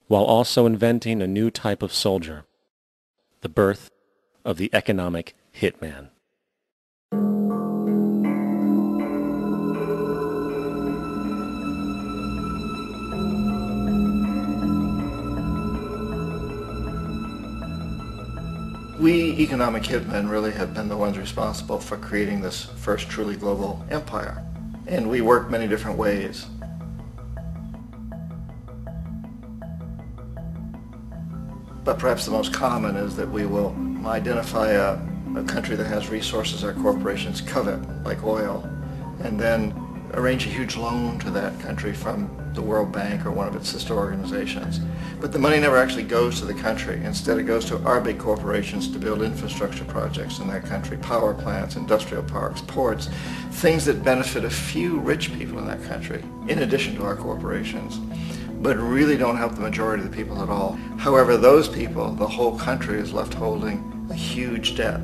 while also inventing a new type of soldier, the birth of the economic hitman. We economic hitmen really have been the ones responsible for creating this first truly global empire. And we work many different ways. But perhaps the most common is that we will identify a country that has resources our corporations covet, like oil, and then arrange a huge loan to that country from the World Bank or one of its sister organizations. But the money never actually goes to the country. Instead, it goes to our big corporations to build infrastructure projects in that country, power plants, industrial parks, ports, things that benefit a few rich people in that country, in addition to our corporations, but really don't help the majority of the people at all. However, those people, the whole country is left holding a huge debt.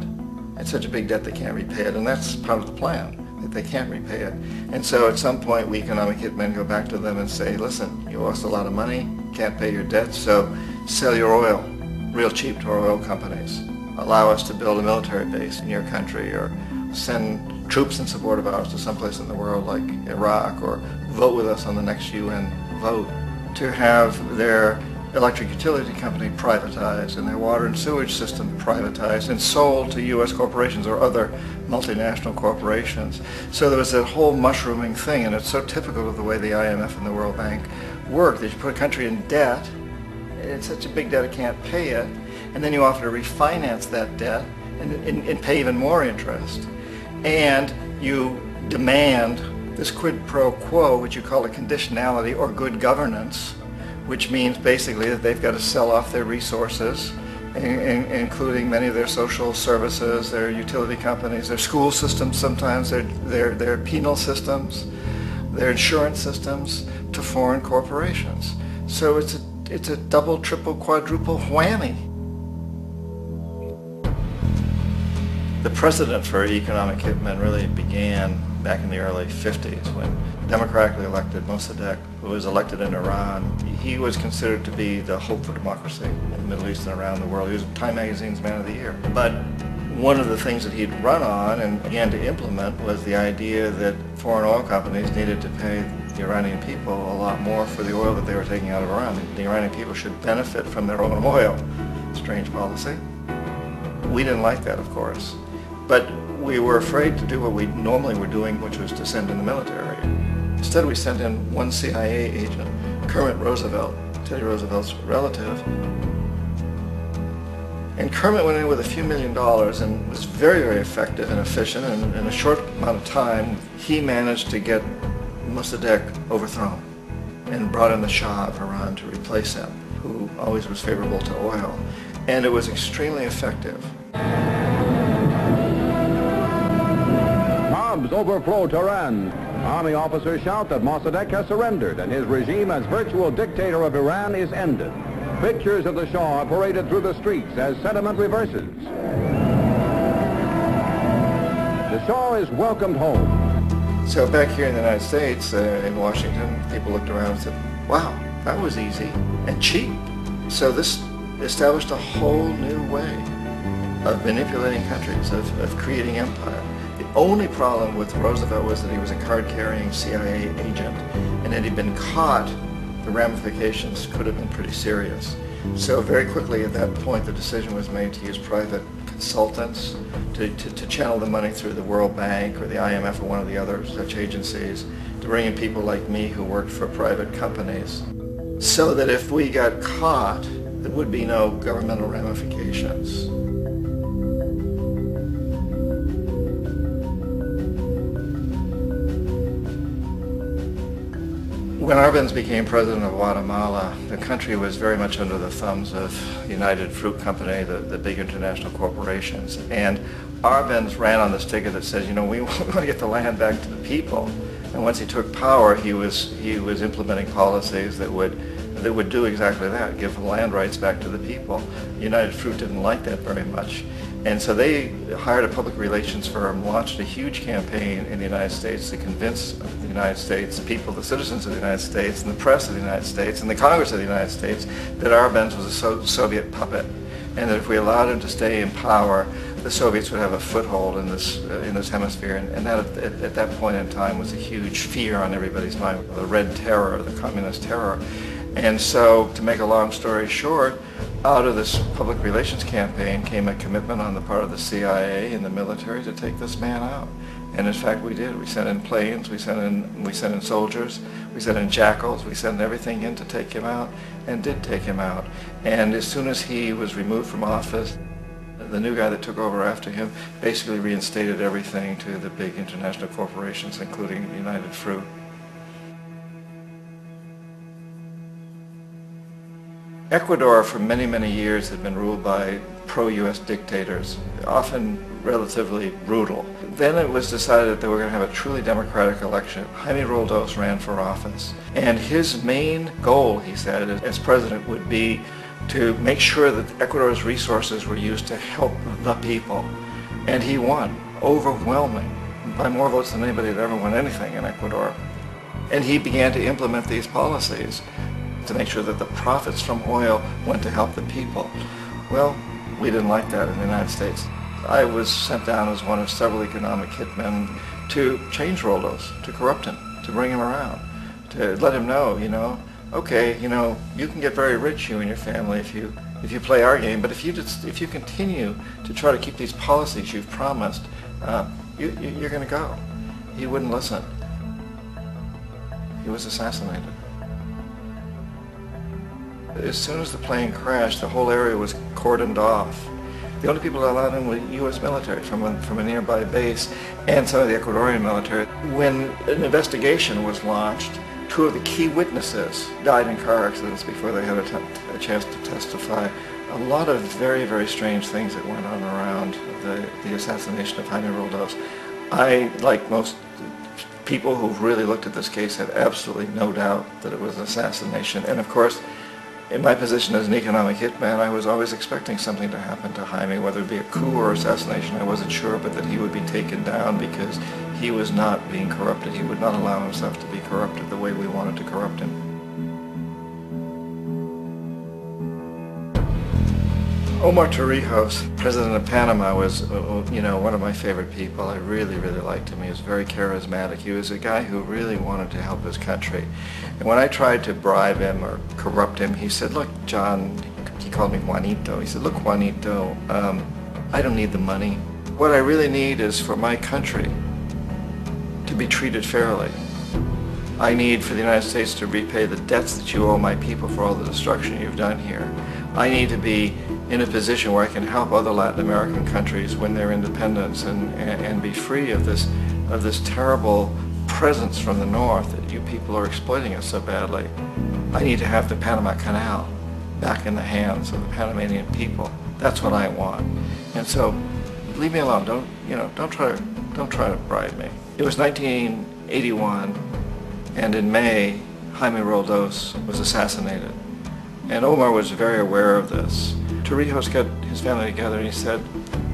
It's such a big debt they can't repay it, and that's part of the plan, that they can't repay it. And so at some point, we economic hitmen go back to them and say, listen, you owe us a lot of money, can't pay your debt, so sell your oil real cheap to our oil companies. Allow us to build a military base in your country, or send troops in support of ours to someplace in the world like Iraq, or vote with us on the next UN vote. To have their electric utility company privatized and their water and sewage system privatized and sold to U.S. corporations or other multinational corporations. So there was that whole mushrooming thing, and it's so typical of the way the IMF and the World Bank work, that you put a country in debt, it's such a big debt it can't pay it, and then you offer to refinance that debt and pay even more interest. And you demand this quid pro quo, which you call a conditionality or good governance, which means basically that they've got to sell off their resources, including many of their social services, their utility companies, their school systems sometimes, their penal systems, their insurance systems, to foreign corporations. So it's a double, triple, quadruple whammy. The precedent for economic hitmen really began back in the early 50s when democratically elected Mossadegh, who was elected in Iran, he was considered to be the hope for democracy in the Middle East and around the world. He was Time Magazine's Man of the Year. But one of the things that he'd run on and began to implement was the idea that foreign oil companies needed to pay the Iranian people a lot more for the oil that they were taking out of Iran. The Iranian people should benefit from their own oil. Strange policy. We didn't like that, of course. But we were afraid to do what we normally were doing, which was to send in the military. Instead, we sent in one CIA agent, Kermit Roosevelt, Teddy Roosevelt's relative. And Kermit went in with a few $1 million and was very, very effective and efficient. And in a short amount of time, he managed to get Mossadegh overthrown and brought in the Shah of Iran to replace him, who always was favorable to oil. And it was extremely effective. Mobs overflow Tehran. Army officers shout that Mossadegh has surrendered and his regime as virtual dictator of Iran is ended. Pictures of the Shah are paraded through the streets as sentiment reverses. The Shah is welcomed home. So back here in the United States, in Washington, people looked around and said, wow, that was easy and cheap. So this established a whole new way of manipulating countries, of creating empire. The only problem with Roosevelt was that he was a card-carrying CIA agent, and had he been caught, the ramifications could have been pretty serious. So very quickly at that point, the decision was made to use private consultants to channel the money through the World Bank or the IMF or one of the other such agencies, to bring in people like me who worked for private companies, so that if we got caught, there would be no governmental ramifications. When Arbenz became president of Guatemala, the country was very much under the thumbs of United Fruit Company, the big international corporations. And Arbenz ran on this ticket that says, you know, we want to get the land back to the people. And once he took power, he was implementing policies that would do exactly that, give land rights back to the people. United Fruit didn't like that very much. And so they hired a public relations firm, launched a huge campaign in the United States to convince the United States people, the citizens of the United States, and the press of the United States, and the Congress of the United States, that Arbenz was a Soviet puppet, and that if we allowed him to stay in power, the Soviets would have a foothold in this hemisphere. And that at that point in time was a huge fear on everybody's mind, the Red Terror, the Communist terror. And so, to make a long story short, out of this public relations campaign came a commitment on the part of the CIA and the military to take this man out. And in fact, we did. We sent in planes, we sent in soldiers, we sent in jackals, we sent everything in to take him out, and did take him out. And as soon as he was removed from office, the new guy that took over after him basically reinstated everything to the big international corporations, including United Fruit. Ecuador for many, many years had been ruled by pro-U.S. dictators, often relatively brutal. Then it was decided that they were going to have a truly democratic election. Jaime Roldos ran for office, and his main goal, he said, as president would be to make sure that Ecuador's resources were used to help the people. And he won, overwhelming, by more votes than anybody had ever won anything in Ecuador. And he began to implement these policies to make sure that the profits from oil went to help the people. Well, we didn't like that in the United States. I was sent down as one of several economic hitmen to change Roldos, to corrupt him, to bring him around, to let him know, okay, you can get very rich, you and your family, if you play our game, but if you continue to try to keep these policies you've promised, you're going to go. He wouldn't listen. He was assassinated. As soon as the plane crashed, the whole area was cordoned off. The only people that allowed in were U.S. military from a nearby base and some of the Ecuadorian military. When an investigation was launched, two of the key witnesses died in car accidents before they had a chance to testify. A lot of very, very strange things that went on around the assassination of Jaime Roldos. I, like most people who've really looked at this case, had absolutely no doubt that it was an assassination. And of course, in my position as an economic hitman, I was always expecting something to happen to Jaime, whether it be a coup or assassination, I wasn't sure, but that he would be taken down because he was not being corrupted. He would not allow himself to be corrupted the way we wanted to corrupt him. Omar Torrijos, president of Panama, was one of my favorite people. I really, really liked him. He was very charismatic. He was a guy who really wanted to help his country. And when I tried to bribe him or corrupt him, he said, look, John, he called me Juanito. He said, look, Juanito, I don't need the money. What I really need is for my country to be treated fairly. I need for the United States to repay the debts that you owe my people for all the destruction you've done here. I need to be in a position where I can help other Latin American countries win their independence and be free of this terrible presence from the north that you people are exploiting us so badly. I need to have the Panama Canal back in the hands of the Panamanian people. That's what I want. And so leave me alone. Don't try to bribe me. It was 1981, and in May, Jaime Roldos was assassinated. And Omar was very aware of this. Torrijos got his family together and he said,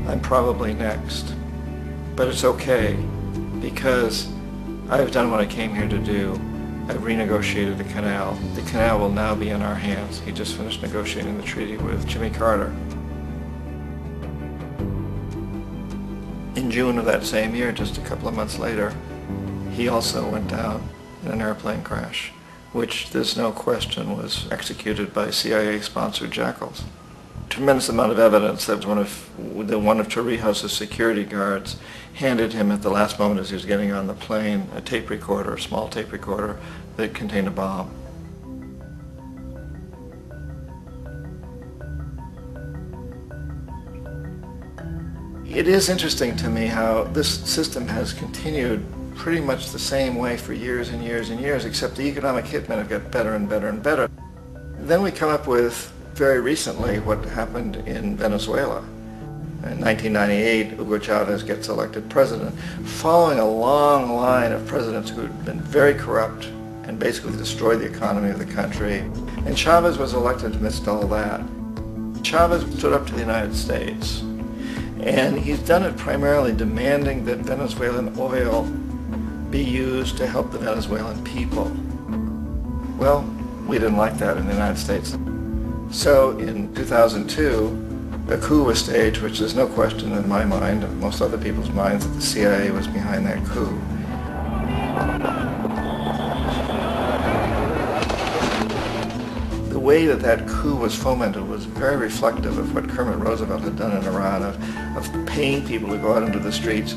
I'm probably next, but it's okay because I've done what I came here to do. I've renegotiated the canal. The canal will now be in our hands. He just finished negotiating the treaty with Jimmy Carter. In June of that same year, just a couple of months later, he also went down in an airplane crash, which there's no question was executed by CIA-sponsored jackals. Tremendous amount of evidence that one of Torrijos' security guards handed him at the last moment as he was getting on the plane a tape recorder, a small tape recorder that contained a bomb. It is interesting to me how this system has continued pretty much the same way for years and years and years, except the economic hitmen have got better and better and better. Then we come up with, very recently, what happened in Venezuela. In 1998, Hugo Chavez gets elected president, following a long line of presidents who had been very corrupt and basically destroyed the economy of the country. And Chavez was elected amidst all that. Chavez stood up to the United States And he's done it primarily demanding that Venezuelan oil be used to help the Venezuelan people. Well, we didn't like that in the United States. So in 2002, a coup was staged, which there's no question in my mind, and most other people's minds, that the CIA was behind that coup. The way that that coup was fomented was very reflective of what Kermit Roosevelt had done in Iran, of paying people to go out into the streets,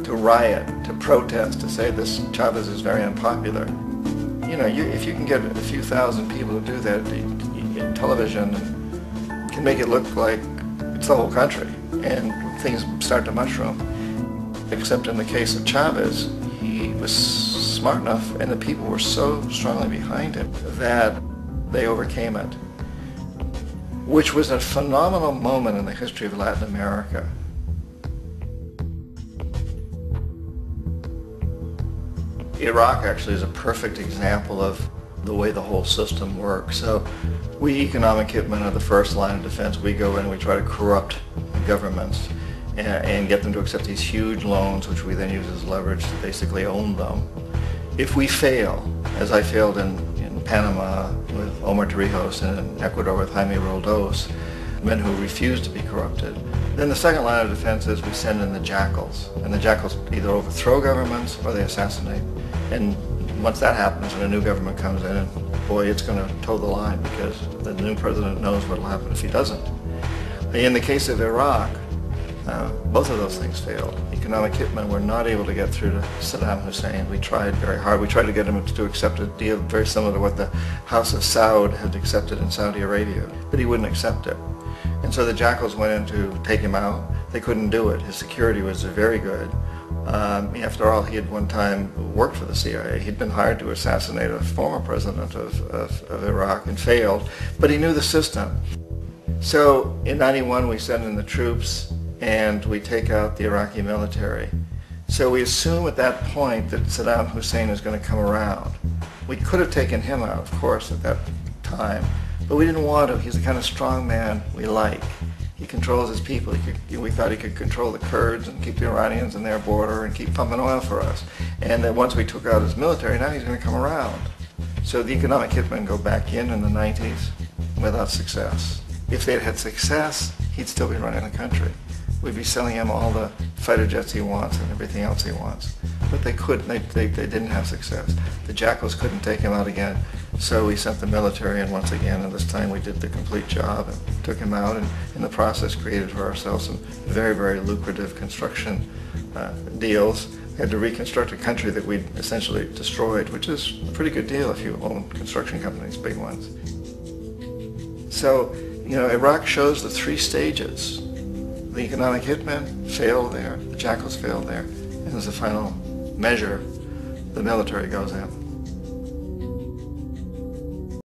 to riot, to protest, to say this Chavez is very unpopular. You know, if you can get a few thousand people to do that in television, can make it look like it's the whole country, and things start to mushroom. Except in the case of Chavez, he was smart enough, and the people were so strongly behind him that they overcame it, which was a phenomenal moment in the history of Latin America. Iraq actually is a perfect example of the way the whole system works. So we economic hitmen are the first line of defense. We go in and we try to corrupt governments and get them to accept these huge loans, which we then use as leverage to basically own them. If we fail, as I failed in Panama with Omar Torrijos and in Ecuador with Jaime Roldos, men who refused to be corrupted, then the second line of defense is we send in the jackals. And the jackals either overthrow governments or they assassinate. And once that happens and a new government comes in, boy, it's going to toe the line, because the new president knows what will happen if he doesn't. In the case of Iraq, both of those things failed. Economic hitmen were not able to get through to Saddam Hussein. We tried very hard. We tried to get him to accept a deal very similar to what the House of Saud had accepted in Saudi Arabia, but he wouldn't accept it. And so the jackals went in to take him out. They couldn't do it. His security was very good. After all, he had one time worked for the CIA. He'd been hired to assassinate a former president of Iraq and failed, but he knew the system. So in '91 we send in the troops and we take out the Iraqi military. So we assume at that point that Saddam Hussein is going to come around. We could have taken him out, of course, at that time, but we didn't want to. He's the kind of strong man we like. He controls his people. We thought he could control the Kurds and keep the Iranians in their border and keep pumping oil for us. And that once we took out his military, now he's going to come around. So the economic hitmen go back in the 90s without success. If they'd had success, he'd still be running the country. We'd be selling him all the fighter jets he wants and everything else he wants. But they couldn't. They didn't have success. The jackals couldn't take him out again. So we sent the military in once again, and this time we did the complete job and took him out, and in the process created for ourselves some very, very lucrative construction deals. We had to reconstruct a country that we'd essentially destroyed, which is a pretty good deal if you own construction companies, big ones. So, you know, Iraq shows the three stages. The economic hitmen failed there, the jackals failed there, and as a final measure, the military goes in.